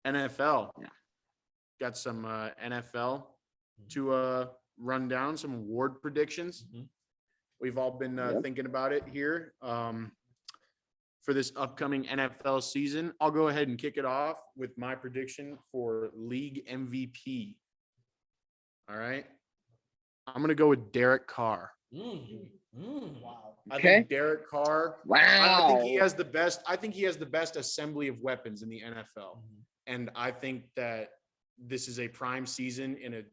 NFL. Yeah. Got some NFL to run down, some award predictions. We've all been thinking about it here for this upcoming NFL season. I'll go ahead and kick it off with my prediction for league MVP. All right. I'm going to go with Derek Carr. Wow. I Okay. think Derek Carr. Wow. I think he has the best. I think he has the best assembly of weapons in the NFL, and I think that this is a prime season in a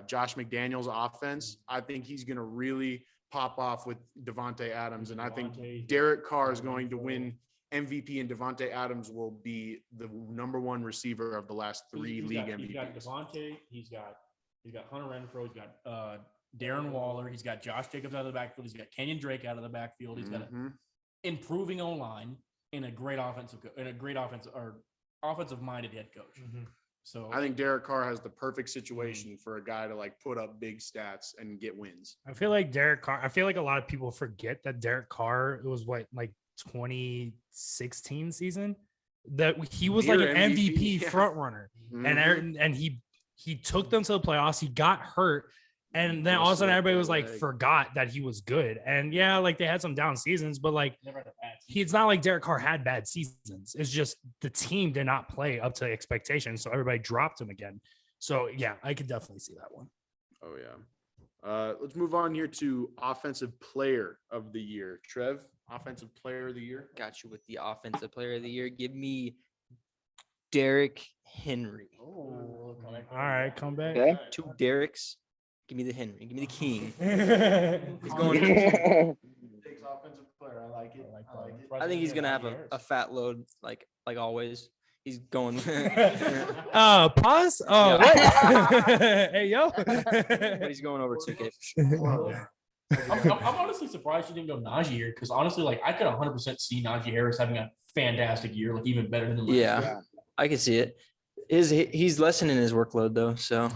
Josh McDaniels offense. I think he's going to really pop off with Devontae Adams, and I think Derek Carr is going to win MVP, and Devontae Adams will be the number one receiver of the last three league MVPs. He's got Devontae. He's got Hunter Renfrow. He's got Darren Waller. He's got Josh Jacobs out of the backfield. He's got Kenyon Drake out of the backfield. He's got an improving O-line and a great offensive minded head coach. So I think Derek Carr has the perfect situation for a guy to like put up big stats and get wins. I feel like Derek Carr. I feel like a lot of people forget that Derek Carr. It was like 2016 season that he was like an MVP front runner, and he took them to the playoffs. He got hurt, and then all of a sudden everybody was like forgot that he was good. And yeah, like they had some down seasons, but like it's not like Derek Carr had bad seasons. It's just the team did not play up to expectations, so everybody dropped him again. So yeah, I could definitely see that one. Oh yeah. Let's move on here to offensive player of the year. Trev, offensive player of the year. Got you with the offensive player of the year. Give me Derrick Henry. All right, come back. Okay. Two Derricks. Give me the Henry. Give me the King. He's going. Takes offensive player. I like it. I think he's gonna have a fat load, like always. He's going. Pause. Oh, what? Hey, yo. But he's going over 2K for sure. I'm honestly surprised you didn't go Najee here because honestly, like I could 100% see Najee Harris having a fantastic year, like even better than last Yeah, year. I can see it. He's lessening his workload though, so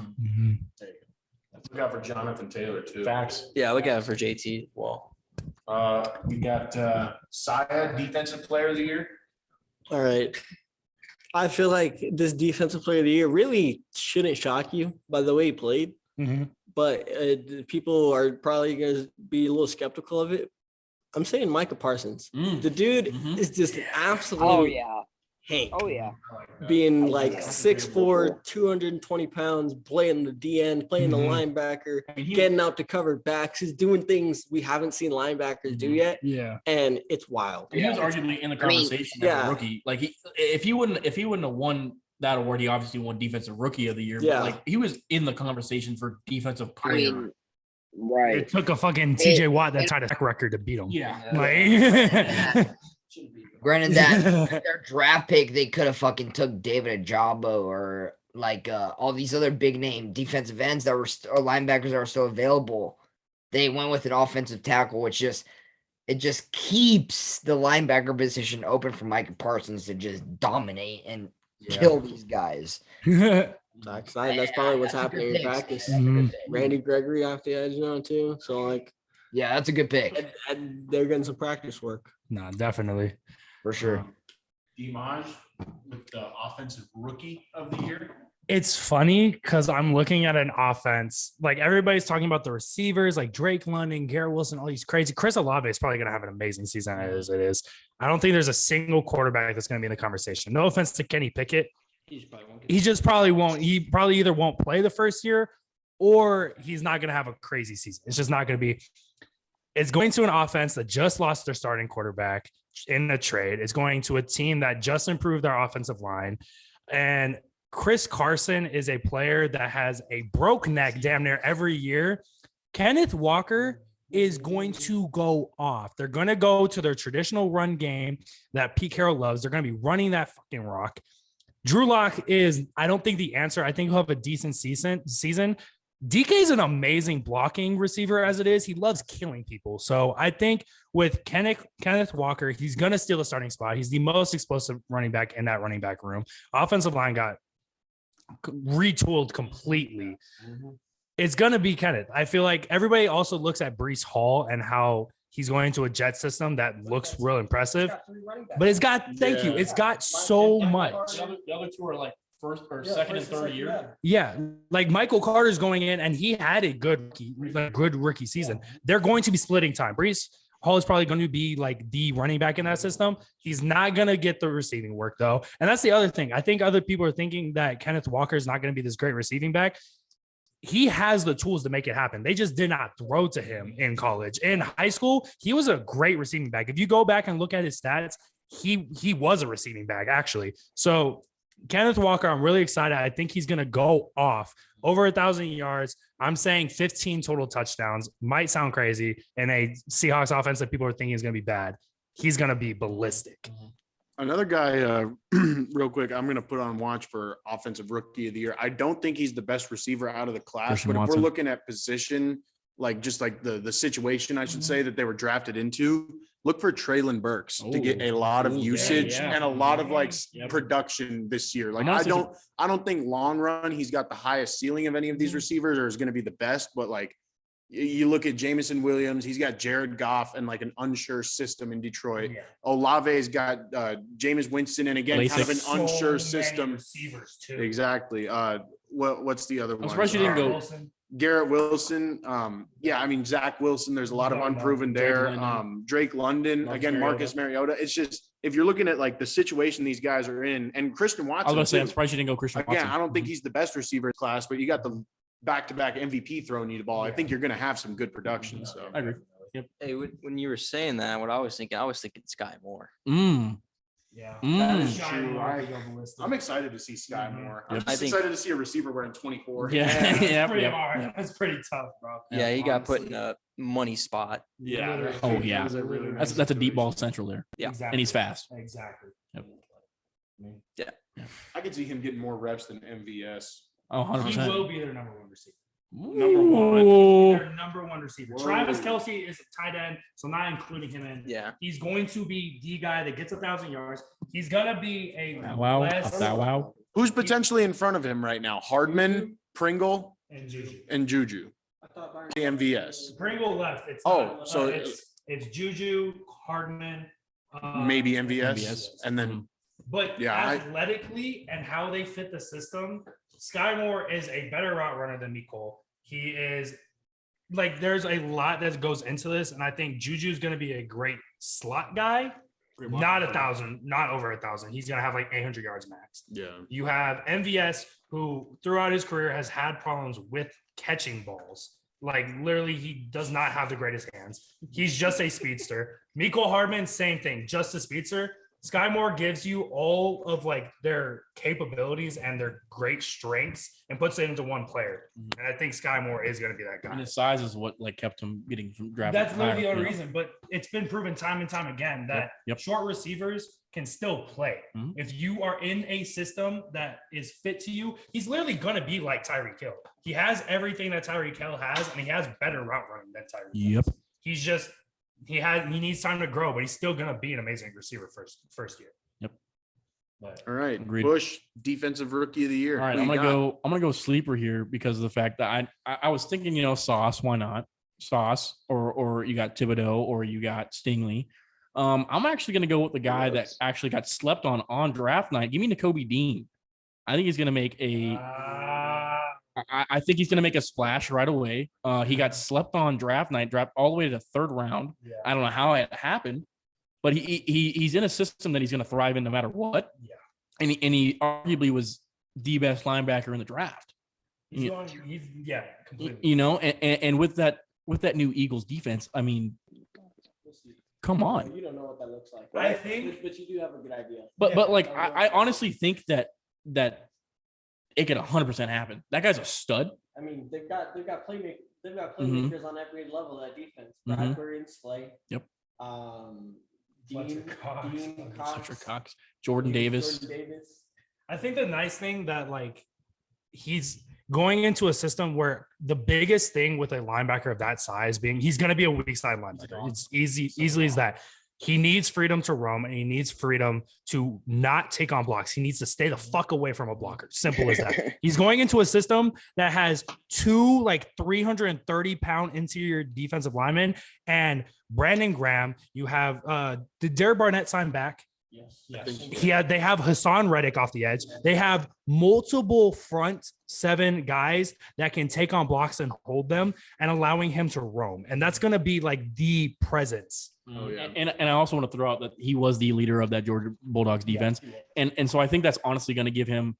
Look out for Jonathan Taylor too. Facts. yeah, look out for JT Wall. We got Saya, defensive player of the year. All right. I feel like this defensive player of the year really shouldn't shock you by the way he played, but people are probably going to be a little skeptical of it. I'm saying Micah Parsons. The dude is just an absolute Oh yeah. Hank. Oh yeah. Being like 6'4", 220 pounds, playing the DN, playing the linebacker, getting out to cover backs. He's doing things we haven't seen linebackers do yet. Yeah. And it's wild. And he was arguably in the conversation as a rookie. Like if he wouldn't have won that award, he obviously won defensive rookie of the year. Yeah. But like he was in the conversation for defensive player. Right. It took a fucking TJ Watt that tied a track record to beat him. Yeah. Like, Granted that their draft pick, they could have fucking took David Ajabo or like all these other big name defensive ends that were or linebackers that were still available. They went with an offensive tackle, which just keeps the linebacker position open for Micah Parsons to just dominate and kill these guys. That's probably what's happening in practice. Randy Gregory off the edge now too. So like, yeah, that's a good pick and they're getting some practice work. no, definitely. for sure. Dimaj with the offensive rookie of the year. It's funny because I'm looking at an offense, like everybody's talking about the receivers, like Drake London, Garrett Wilson, all these crazy. Chris Olave is probably going to have an amazing season as it is. I don't think there's a single quarterback that's going to be in the conversation. No offense to Kenny Pickett. He just probably won't. He probably either won't play the first year or he's not going to have a crazy season. It's just not going to be. It's going to an offense that just lost their starting quarterback in a trade. It's going to a team that just improved their offensive line. And Chris Carson is a player that has a broke neck damn near every year. Kenneth Walker is going to go off. They're going to go to their traditional run game that Pete Carroll loves. They're going to be running that fucking rock. Drew Lock is, I don't think the answer. I think he'll have a decent season. DK is an amazing blocking receiver as it is. He loves killing people. So I think with Kenneth Walker, he's going to steal the starting spot. He's the most explosive running back in that running back room. Offensive line got retooled completely. It's going to be Kenneth. I feel like everybody also looks at Breece Hall and how he's going to a jet system that looks real impressive, but it's got, it's got so much. The other two are like first or second and third year. Yeah, like Michael Carter's going in, and he had a good rookie season. They're going to be splitting time. Brees Hall is probably going to be like the running back in that system. He's not going to get the receiving work though, and that's the other thing. I think other people are thinking that Kenneth Walker is not going to be this great receiving back. He has the tools to make it happen. They just did not throw to him in college. In high school, he was a great receiving back. If you go back and look at his stats, he was a receiving back actually. So Kenneth Walker, I'm really excited. I think he's going to go off over 1,000 yards. I'm saying 15 total touchdowns. Might sound crazy in a Seahawks offense that people are thinking is going to be bad. He's going to be ballistic. Another guy, real quick, I'm going to put on watch for offensive rookie of the year. I don't think he's the best receiver out of the class, Christian but if Watson. we're looking at position, like just like the situation, I should say, that they were drafted into, look for Traylon Burks to get a lot of Ooh, yeah, usage yeah. and a lot of like Yep. production this year. Like I'm honestly- I don't think long run he's got the highest ceiling of any of these receivers or is going to be the best, but like you look at Jamison Williams, he's got Jared Goff and like an unsure system in Detroit. Olave's got Jameis Winston and again kind of an LASIK. unsure system. Receivers too. Exactly. What's the other one? surprised you didn't go- Wilson. Garrett Wilson. Yeah, I mean Zach Wilson. There's a lot of No, no. unproven Drake there. London. Drake London Marcus again. Marcus Mariota. It's just if you're looking at like the situation these guys are in, and Christian I Watson. was going to say, I'm too. surprised you didn't go Christian Again, Watson. I don't think he's the best receiver in class, but you got the back-to-back MVP throwing you the ball. I think you're going to have some good production. So I agree. Hey, when you were saying that, what I was thinking Sky Moore. Yeah. That is true. I'm excited to see Sky Moore. I'm Yep. just I think- excited to see a receiver wearing 24. Yeah. That's Yeah, pretty yeah. hard. That's pretty tough, bro. Yeah, he got put in honestly. a money spot. Yeah. Oh, yeah. That was a really nice That's a deep situation. ball central there. Yeah. Exactly. And he's fast. Exactly. I could see him getting more reps than MVS. Oh, 100%. He will be their number one receiver. Number one. Ooh. Their number one receiver. Whoa. Travis Kelsey is a tight end, so not including him in. Yeah. He's going to be the guy that gets 1,000 yards. He's gonna be a Wow. less Wow. Who's potentially in front of him right now? Hardman, Pringle, and Juju. and Juju. The MVS. Pringle left. It's Oh, not, so it's Juju, Hardman, Maybe MVS, MVS. and then But Yeah, athletically and how they fit the system, Sky Moore is a better route runner than Nicole. He is like there's a lot that goes into this, and I think Juju's going to be a great slot guy. Not 1,000, not over 1,000. He's going to have like 800 yards max. yeah. You have MVS, who throughout his career has had problems with catching balls. Like literally, he does not have the greatest hands. He's just a speedster. Miko Hardman, same thing, just a speedster. Sky Moore gives you all of like their capabilities and their great strengths and puts it into one player. Mhm. And I think Sky Moore is going to be that And guy. his size is what like kept him getting from drafted. That's literally the higher, only you know? reason, but it's been proven time and time again that Yep. short receivers can still play. Mhm. If you are in a system that is fit to you, he's literally going to be like Tyreek Hill. He has everything that Tyreek Hill has, and he has better route running than Tyreek Hill. Yep. He's just he needs time to grow, but he's still going to be an amazing receiver first year. Yep. But All right. Agreed. Bush, defensive rookie of the year. All right, Who I'm you gonna got? go. I'm gonna go sleeper here because of the fact that I was thinking, Sauce. Why not Sauce? Or you got Thibodeau or you got Stingley. I'm actually gonna go with the guy that actually got slept on draft night. Give me Nakobe Dean. I think he's gonna make a. I think he's gonna make a splash right away. He got slept on draft night, dropped all the way to the third round. yeah. I don't know how it happened, but he's in a system that he's going to thrive in no matter what. Yeah. And he arguably was the best linebacker in the draft. He's completely. And with that new Eagles defense, I mean, come on. You don't know what that looks like. I think- but you do have a good idea. But like I honestly think that it could 100% happen. That guy's a stud. I mean, they've got playmakers. They've got Mhm. playmakers on every level of that defense. Mhm. Bradbury and Slay. Yep. Fletcher Cox. Dean Cox. Fletcher Cox, Jordan Davis. Jordan Davis. I think the nice thing that like he's going into a system where the biggest thing with a linebacker of that size being he's going to be a weak side linebacker. It's easily as that. He needs freedom to roam and he needs freedom to not take on blocks. He needs to stay the fuck away from a blocker. Simple as that. He's going into a system that has two like 330-pound interior defensive linemen and Brandon Graham. You have did Derek Barnett sign back? Yes. I think They have Hassan Reddick off the edge. They have multiple front 7 guys that can take on blocks and hold them and allowing him to roam. And that's going to be like the presence. Oh, yeah. And I also want to throw out that he was the leader of that Georgia Bulldogs defense. And so I think that's honestly going to give him,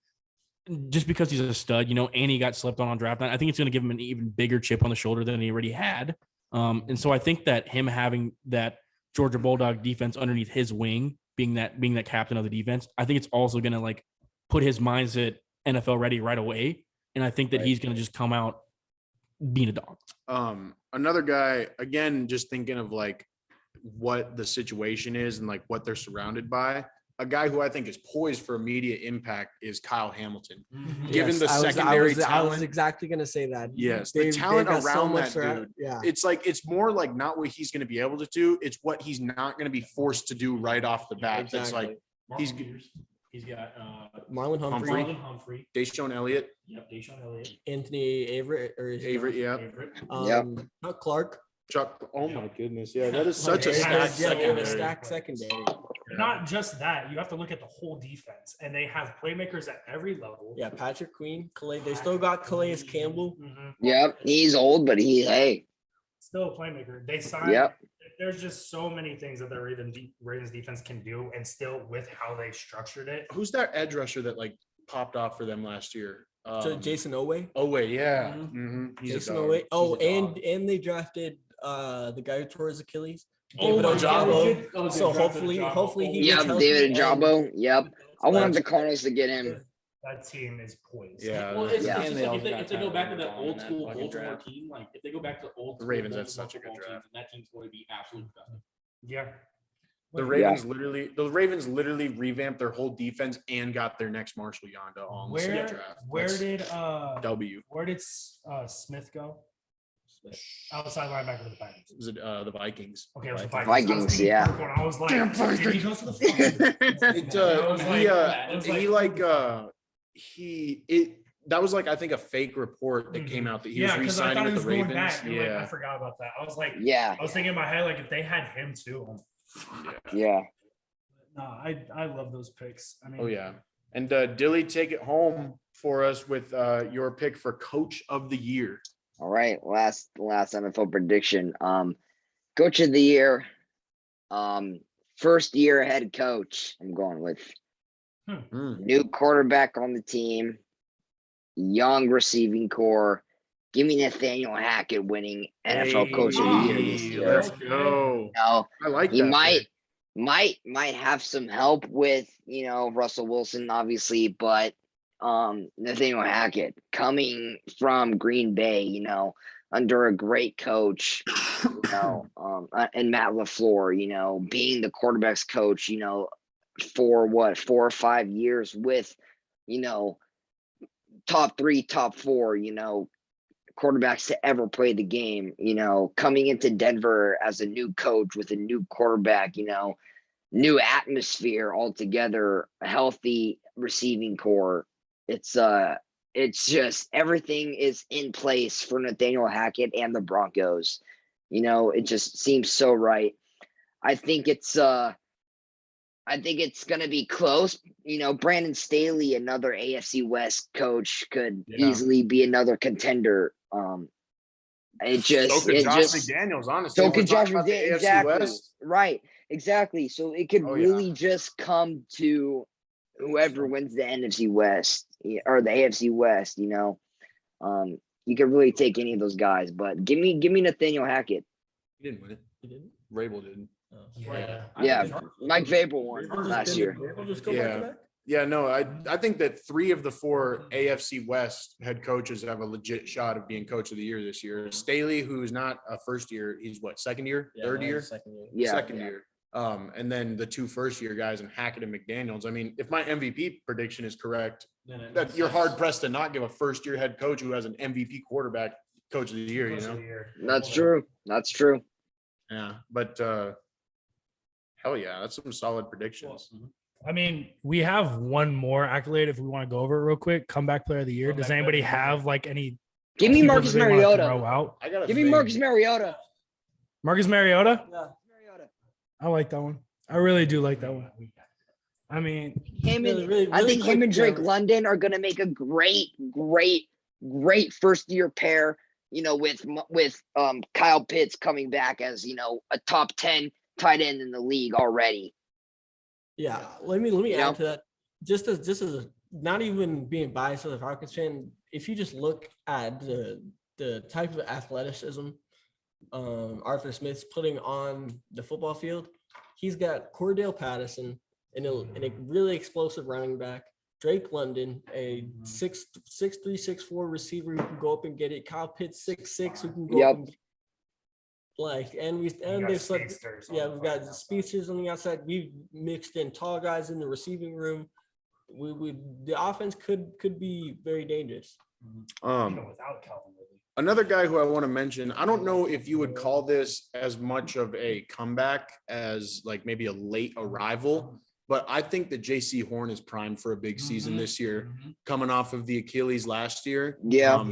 just because he's a stud, and he got slept on draft night, I think it's going to give him an even bigger chip on the shoulder than he already had. And so I think that him having that Georgia Bulldog defense underneath his wing, being that captain of the defense, I think it's also going to like put his mindset NFL ready right away. And I think that he's going to just come out being a dog. Another guy, again, just thinking of like what the situation is and like what they're surrounded by. A guy who I think is poised for immediate impact is Kyle Hamilton. Given the secondary I talent, was exactly going to say that. yes, They- the talent they've got so around much that around- dude. Yeah. It's more like not what he's going to be able to do. It's what he's not going to be forced to do right off the bat. It's like He's good. He's got Marlon Humphrey, Humphrey. Marlon Humphrey. Deshaun Elliott, Yep, Deshaun Elliott. Anthony Averett, or is Avery, yeah, Chuck Clark. Chuck. Oh my goodness, yeah, that is such a Very stacked good. Yeah, secondary. stacked secondary. Not just that, you have to look at the whole defense, and they have playmakers at every level. Yeah, Patrick Queen, Calais. They still got Calais Campbell. Mhm. Yep, he's old, but hey, Still a playmaker. They signed. Yep. There's just so many things that the Ravens defense can do, and still with how they structured it. Who's that edge rusher that like popped off for them last year? So Jason Owe. Oh wait, yeah. Mhm. Mhm. He's Jason a dog. Owe. Oh, He's a dog. and they drafted the guy who tore his Achilles. Oh, David my Ojabo. God. So hopefully he yep, gets healthy David and- Jabo. Yep, I wanted the Cardinals to get him. That team is poised. Yeah. Well, it's, Yeah. it's And just they like also if they got go back to Tyler that Lockett old in school that fucking Baltimore draft. team, like if they go back to old The school Ravens had Baltimore such a good football draft. teams, then that team's going to be absolutely disgusting. Yeah. The Ravens literally revamped their whole defense and got their next Marshall Yonda on the same Where draft. where That's did W? Smith go? Outside linebacker for the Packers. Is it the Vikings? Okay, it was the Vikings. Vikings. Vikings, I was thinking yeah. Kirk when I was like, Damn did he go Vikings. to the Falcons? It I was like- I was that was like I think a fake report that came out that he was Yeah, because I re-signing thought he with was the going Ravens. back. And, like, I Yeah, forgot about that. I was like, Yeah, I was thinking in my head, like if they had him too. yeah. No, I love those picks. I mean, oh yeah. And Dilly, take it home for us with your pick for Coach of the Year. All right, last NFL prediction. Coach of the year, first year head coach. I'm going with new quarterback on the team, young receiving core. Give me Nathaniel Hackett winning NFL Coach of the Year this Hey, year. let's go. Now, I like he that. might have some help with Russell Wilson, obviously, but Nathaniel Hackett coming from Green Bay, under a great coach, and Matt LaFleur, being the quarterback's coach, for 4 or 5 years with, top 3, top 4, quarterbacks to ever play the game, coming into Denver as a new coach with a new quarterback, new atmosphere altogether, a healthy receiving core. It's just everything is in place for Nathaniel Hackett and the Broncos. It just seems so right. I think it's gonna be close. Brandon Staley, another AFC West coach, could easily be another contender. So could Josh McDaniels, honestly. So We're could Josh talking about the McDaniels, AFC exactly. West. Right, exactly. So it could Oh, yeah. really just come to whoever wins the NFC West or the AFC West. You could really take any of those guys, but give me Nathaniel Hackett. He didn't win it. He didn't? Rabel did. Yeah. Yeah, Mike Vrabel won last year. Yeah, no, I think that 3 of the 4 AFC West head coaches have a legit shot of being Coach of the Year this year. Staley, who's not a first year, he's what, second year, third year, Second year. Yeah, second year. And then the 2 first year guys and Hackett and McDaniels. I mean, if my MVP prediction is correct, Then it that makes you're sense. hard pressed to not give a first year head coach who has an MVP quarterback Coach of the Year. Coach of the year. That's true. That's true. Yeah, but hell yeah, that's some solid predictions. I mean, we have one more accolade if we want to go over it real quick. Comeback player of the year. Does Comeback anybody player of the year. have like any? Give me keepers Marcus they wanna throw Mariota. out? I got Give me Marcus Mariota. Marcus Mariota. Yeah. Mariota. I like that one. I really do like that one. I mean, Him Really, and really, I really think him quick, and Drake yeah. London are going to make a great first year pair. You know, with Kyle Pitts coming back as a top 10 tight end in the league already. Yeah, let me You add know? to that. Just as not even being biased as a Falcons fan, if you just look at the type of athleticism Arthur Smith's putting on the football field, he's got Cordell Patterson and a really explosive running back, Drake London, a 6'3", 6'4" receiver who can go up and get it. Kyle Pitts 6'6", who can go up and they've said, we've got speedsters on the outside. We've mixed in tall guys in the receiving room. The offense could be very dangerous. without Calvin Ridley. Another guy who I want to mention, I don't know if you would call this as much of a comeback as like maybe a late arrival, but I think that J.C. Horn is primed for a big season this year, coming off of the Achilles last year. Yeah.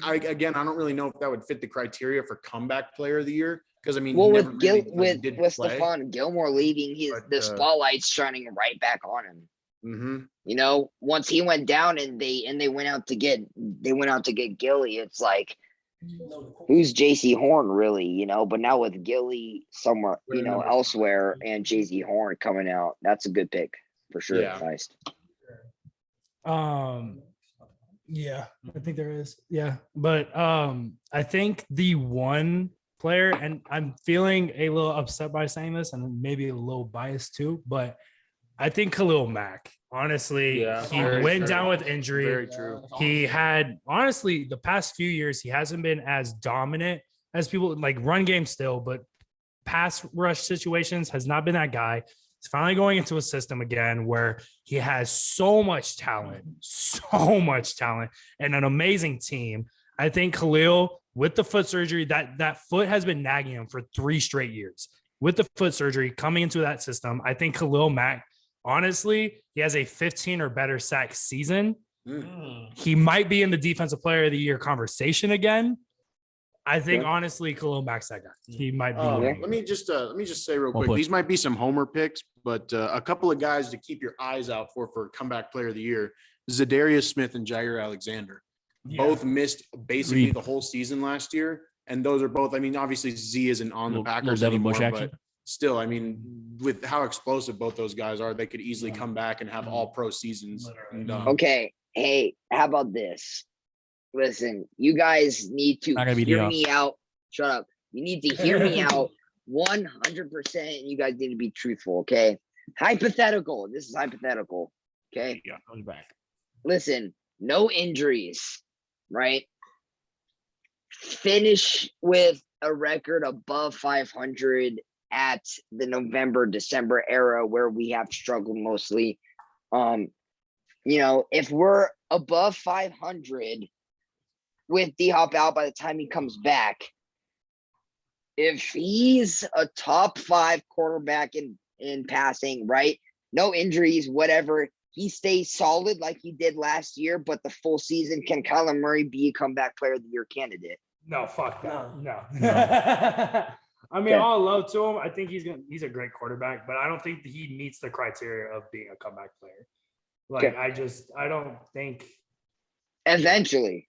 I don't really know if that would fit the criteria for comeback player of the year because I mean, Well, he with never really, did with play. Stephon Gilmore leaving, But, the spotlight's shining right back on him. Mhm. Once he went down and they went out to get Gilly, it's like, who's JC Horn really, but now with Gilly somewhere, Really number elsewhere and JC Horn coming out, that's a good pick for sure. Yeah. Feist. Yeah, I think there is. Yeah. But I think the one player, and I'm feeling a little upset by saying this and maybe a little biased too, but I think Khalil Mack, honestly, Yeah, he very went true. down with injury. Very true. He had, honestly, the past few years, he hasn't been as dominant as people like run game still, but pass rush situations has not been that guy. He's finally going into a system again where he has so much talent, and an amazing team. I think Khalil, with the foot surgery, that foot has been nagging him for 3 straight years. With the foot surgery coming into that system, I think Khalil Mack, honestly, he has a 15 or better sack season. He might be in the defensive player of the year conversation again. I think honestly, Khalil Mack's that guy. He might be. Let me just say real quick. push. These might be some homer picks, but a couple of guys to keep your eyes out for comeback player of the year: Zadarius Smith and Jair Alexander. Both missed basically the whole season last year, and those are both. I mean, obviously Z isn't on the Packers Devin anymore, Bush action. but still, I mean, with how explosive both those guys are, they could easily come back and have all pro seasons. And, Okay. Hey, how about this? Listen, you guys need to Not gonna be hear Dion. me out. Shut up. You need to hear me out 100%. You guys need to be truthful, okay? Hypothetical. This is hypothetical. Okay. Yeah, I was back. Listen, no injuries, right? Finish with a record above 500 at the November, December era where we have struggled mostly. If we're above 500 with D-Hop out by the time he comes back, if he's a top 5 quarterback in passing, right? No injuries, whatever. He stays solid like he did last year, but the full season, can Kyler Murray be a comeback player of the year candidate? No, fuck that. No. I mean, Okay. all love to him. I think he's a great quarterback, but I don't think he meets the criteria of being a comeback player. Like, Okay. I don't think. Eventually.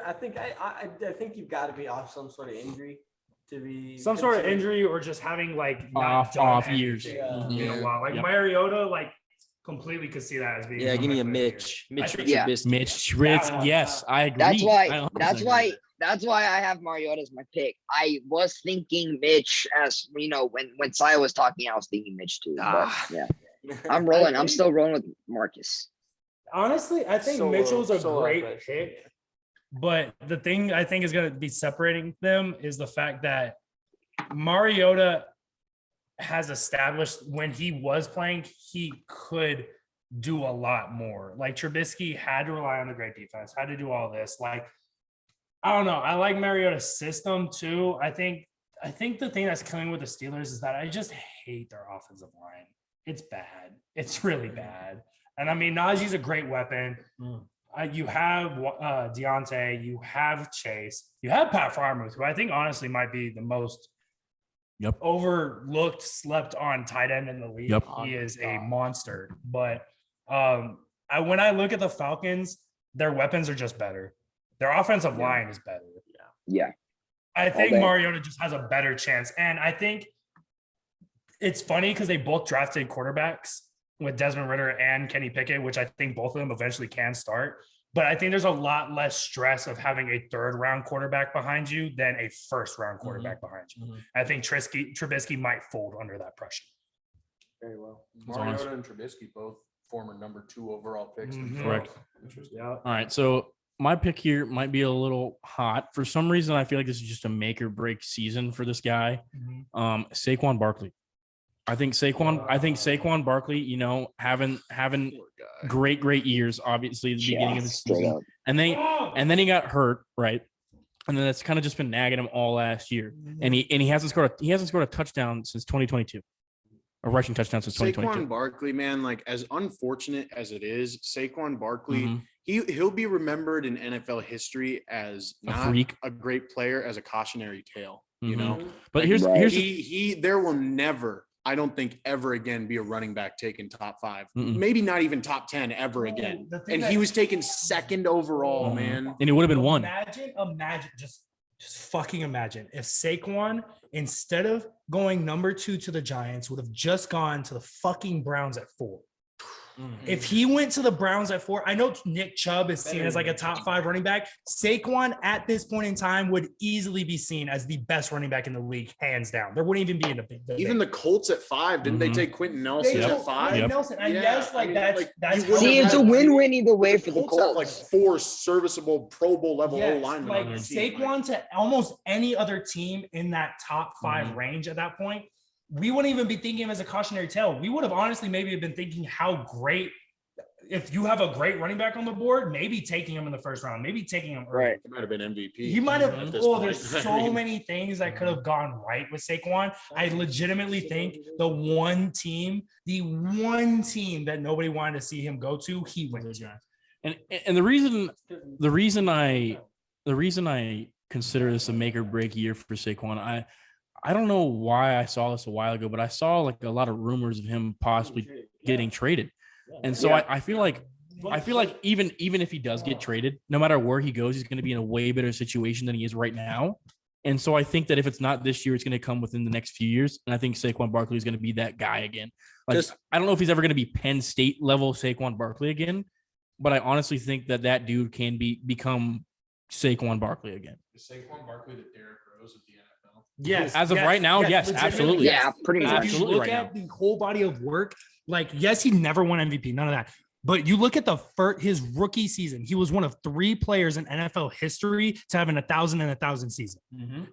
I think you've got to be off some sort of injury to be Some sort of considered- injury or just having like not done Off anything years. in a while. Like Yep. Mariota, like completely could see that as being. Yeah, give me a comeback player of the year. Mitch. Mitch think- Yeah. Trubisky. Mitch Trubisky. one. Yes, I agree. That's I why 100% agree. that's why I have Mariota as my pick. I was thinking Mitch as when Saya was talking, I was thinking Mitch too. But yeah. I'm rolling. I'm still rolling with Marcus. Honestly, I think Solo- Mitchell's a solo great effect. pick. But the thing I think is going to be separating them is the fact that Mariota has established when he was playing, he could do a lot more. Like Trubisky had to rely on the great defense, had to do all this. Like, I don't know. I like Mariota's system too. I think the thing that's killing with the Steelers is that I just hate their offensive line. It's bad. It's really bad. And I mean, Najee's a great weapon. You have Deontay, you have Chase, you have Pat Freiermuth, who I think honestly might be the most overlooked, slept on tight end in the league. Yep. He is a monster. But when I look at the Falcons, their weapons are just better. Their offensive line is better. Yeah. I think day. Mariota just has a better chance. And I think it's funny because they both drafted quarterbacks with Desmond Ritter and Kenny Pickett, which I think both of them eventually can start. But I think there's a lot less stress of having a third round quarterback behind you than a first round quarterback behind you. I think Trubisky might fold under that pressure. Very well. That's honest. Mariota and Trubisky, both former number 2 overall picks. Correct. Interesting. All right, so my pick here might be a little hot. For some reason, I feel like this is just a make or break season for this guy. Saquon Barkley. I think Saquon Barkley, you know, having great years, obviously at the beginning of the straight season. up. And then he got hurt, right? And then that's kind of just been nagging him all last year. And he hasn't scored a touchdown since 2022. A rushing touchdown since 2022. Saquon Barkley, man, like as unfortunate as it is, Saquon Barkley, Mhm. he'll be remembered in NFL history as A not freak. a great player, as a cautionary tale. You Mhm. know, But Like, here's Right. here's he there will never, I don't think ever again be a running back taken top 5, Mm-mm. maybe not even top 10 ever again. the thing And that- he was taken second overall, Mhm. man. and it would have been one. Imagine, just fucking imagine if Saquon, instead of going number 2 to the Giants, would have just gone to the fucking Browns at 4. If he went to the Browns at 4, I know Nick Chubb is seen as like a top 5 running back. Saquon at this point in time would easily be seen as the best running back in the league, hands down. There wouldn't even be in a big debate. Even the Colts at 5, didn't they Mhm. take Quentin Nelson Yep. at 5? Yep. Nelson, and Yeah, yes, I like mean, that's like, that's you how wouldn't See, have it's a had- win-win either way for the Colts have like Colts. 4 serviceable Pro Bowl level Yes, linemen like on their team. Saquon to almost any other team in that top 5 Mhm. range at that point, we wouldn't even be thinking him as a cautionary tale. We would have honestly maybe been thinking how great, if you have a great running back on the board, maybe taking him in the first round, maybe taking him early. Right. He might have been MVP. He might have. at this Oh, point. there's I so mean, many things that could have gone right with Saquon. I legitimately think the one team that nobody wanted to see him go to, he went to. And the reason I consider this a make or break year for Saquon, I don't know why I saw this a while ago, but I saw like a lot of rumors of him possibly getting traded. And so Yeah. I feel like even if he does get traded, no matter where he goes, he's going to be in a way better situation than he is right now. And so I think that if it's not this year, it's going to come within the next few years. And I think Saquon Barkley is going to be that guy again. Like, Just- I don't know if he's ever going to be Penn State level Saquon Barkley again, but I honestly think that dude can become Saquon Barkley again. Is Saquon Barkley the Derrick Rose of the NFL? Yes. As of right now, yes, legitimately, absolutely. yes. Yeah, pretty Because much. if you Absolutely look right at the whole body of work, like, yes, he never won MVP, none of that. But you look at his rookie season, he was one of 3 players in NFL history to have an 1,000 season,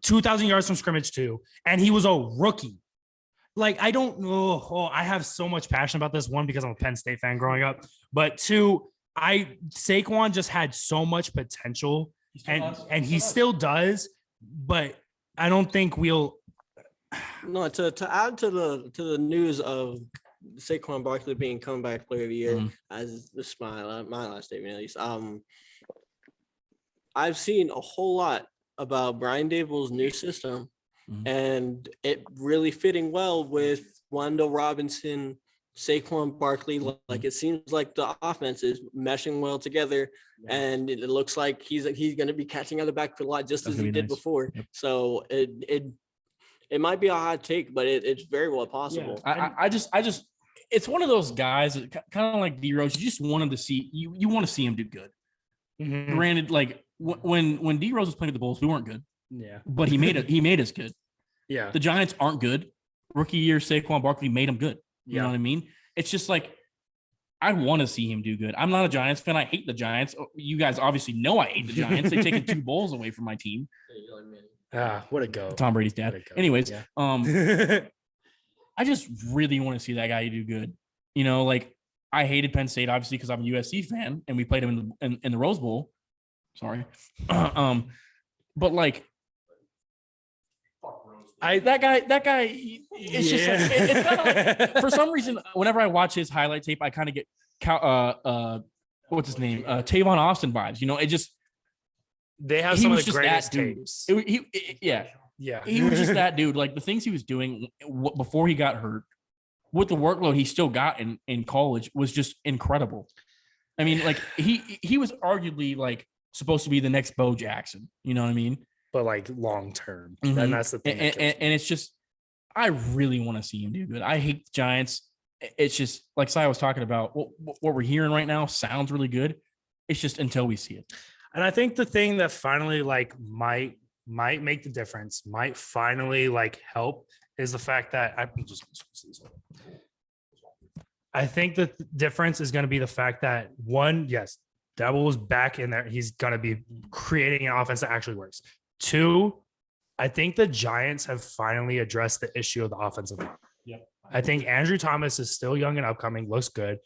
2,000 yards from scrimmage too, and he was a rookie. Like, I don't know. Oh, I have so much passion about this. One, because I'm a Penn State fan growing up, but 2, Saquon just had so much potential, and he still does. But I don't think we'll. No, to add to the news of Saquon Barkley being comeback player of the year, Mhm. as this is my last statement at least. I've seen a whole lot about Brian Dable's new system, Mhm. and it really fitting well with Wendell Robinson, Saquon Barkley. Like it seems like the offense is meshing well together, and it looks like he's going to be catching out the backfield a lot, just That's as gonna he be did nice. before. Yep. So it might be a hot take, but it's very well possible. I just it's one of those guys that kind of like D Rose. You just want him to see you want to see him do good. Mhm. Granted, like when D Rose was playing with the Bulls, we weren't good, Yeah. but he made us good. Yeah. The Giants aren't good. Rookie year, Saquon Barkley made them good. You know what I mean? It's just like I want to see him do good. I'm not a Giants fan. I hate the Giants. You guys obviously know I hate the Giants. They've taken 2 bowls away from my team. What a go. Tom Brady's dad. Way to go. Anyways, Yeah. I just really want to see that guy do good. You know, like I hated Penn State obviously because I'm a USC fan and we played him in the Rose Bowl. Sorry, but like that guy. It's just like, it's kind of like, for some reason whenever I watch his highlight tape, I kind of get what's his name, Tavon Austin vibes. You know, it just They have he some of was the just greatest that dude. tapes. Yeah. Yeah. He was just that dude. Like the things he was doing before he got hurt, with the workload he still got in college, was just incredible. I mean, like he was arguably like supposed to be the next Bo Jackson. You know what I mean? But like long term. Mhm. And that's the thing. that kills me. And it's just, I really want to see him do good. I hate the Giants. It's just like Sai was talking about. What we're hearing right now sounds really good. It's just until we see it. And I think the thing that finally like might make the difference, might finally like help, is the fact that I think the difference is going to be the fact that one, yes, Devil was back in there. He's going to be creating an offense that actually works. Two, I think the Giants have finally addressed the issue of the offensive line. Yep. I think Andrew Thomas is still young and upcoming, looks good.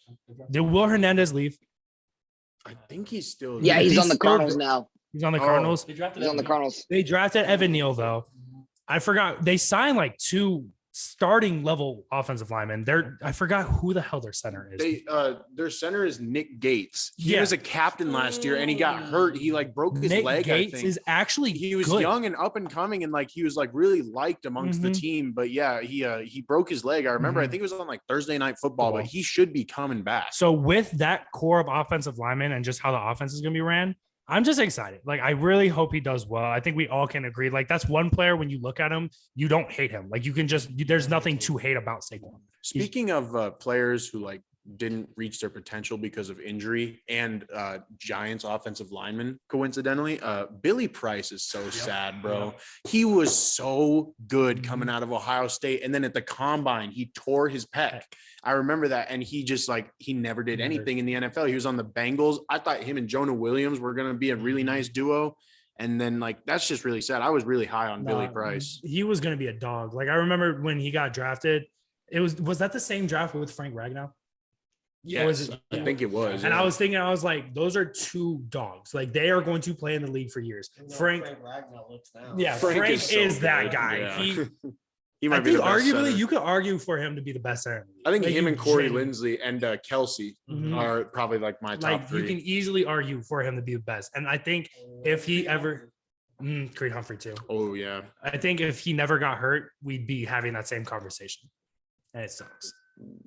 Did Will Hernandez leave? I think he's still. Yeah, he's He's on the still Cardinals good. now. He's on the Oh. Cardinals. They drafted He's on the Evan Cardinals. They drafted Evan Neal, though. I forgot they signed like 2 starting level offensive linemen. I forgot who the hell their center is. Their center is Nick Gates. He Yeah. was a captain last year and he got hurt. He like broke his Nick leg. Gates I think is actually he was good. young and up and coming and like he was like really liked amongst the Mhm. team. But yeah, he broke his leg. I remember. I Mhm. think it was on like Thursday Night Football, but Football. he should be coming back. So with that core of offensive linemen and just how the offense is going to be ran, I'm just excited. Like, I really hope he does well. I think we all can agree. Like, that's one player when you look at him, you don't hate him. Like, you can just, there's nothing to hate about Saquon. Speaking of players who like didn't reach their potential because of injury and Giants offensive linemen, coincidentally, Billy Price is so sad, bro. He was so good coming out of Ohio State. And then at the combine, he tore his pec. I remember that. And he just like, he never did anything in the NFL. He was on the Bengals. I thought him and Jonah Williams were going to be a really nice duo. And then like, that's just really sad. I was really high on Billy Price. He was going to be a dog. Like, I remember when he got drafted, was that the same draft with Frank Ragnow? Yeah, I think it was. And yeah. I was thinking, I was like, those are 2 dogs. Like, they are going to play in the league for years. Frank Ragnow looks now. Yeah, Frank is so that good. guy. Yeah. He might I be think the best arguably center. you could argue for him to be the best center. in the league. I think Like, him you and Corey genuinely- Lindsey and Kelsey Mhm. are probably like my top Like, 3. you can easily argue for him to be the best. And I think if he ever Creed Humphrey too. Oh yeah. I think if he never got hurt, we'd be having that same conversation. And it sucks.